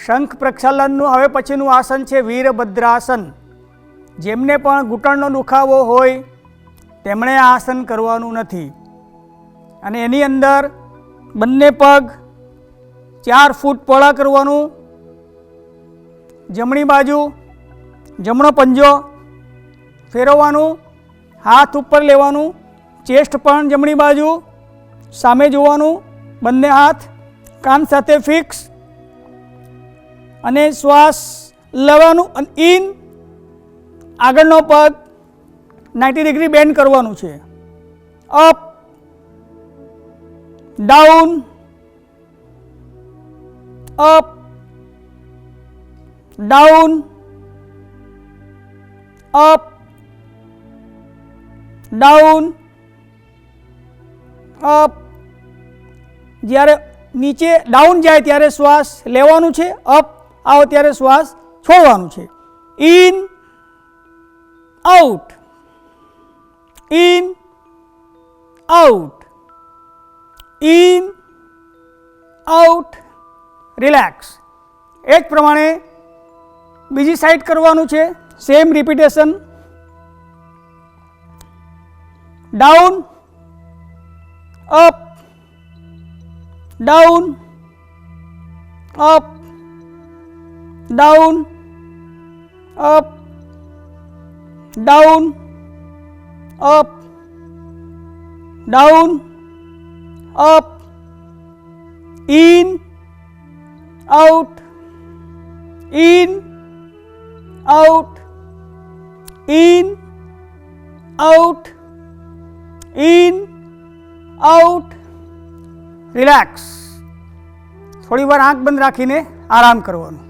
શંખ પ્રક્ષાલનનું હવે પછીનું આસન છે વીરભદ્રાસન. જેમને પણ ઘૂંટણનો દુખાવો હોય તેમણે આ આસન કરવાનું નથી. અને એની અંદર બંને પગ 4 ફૂટ પહોળા કરવાનું, જમણી બાજુ જમણો પંજો ફેરવવાનું, હાથ ઉપર લેવાનું, ચેસ્ટ પણ જમણી બાજુ સામે જોવાનું, બંને હાથ કાન સાથે ફિક્સ, અને શ્વાસ લેવાનું અને ઇન, આગળનો પગ 90 ડિગ્રી બેન્ડ કરવાનું છે. Up down, up down, up down, up. જ્યારે નીચે ડાઉન જાય ત્યારે શ્વાસ લેવાનું છે, અપ આવો ત્યારે શ્વાસ છોડવાનું છે. In out, in out, in out, relax. એ જ પ્રમાણે બીજી સાઈડ કરવાનું છે, same repetition. Down, up, down, up, down, up, down, up, down, up, in out, in out, in out, in out, relax. થોડી વાર આંખ બંધ રાખીને આરામ કરવાનો.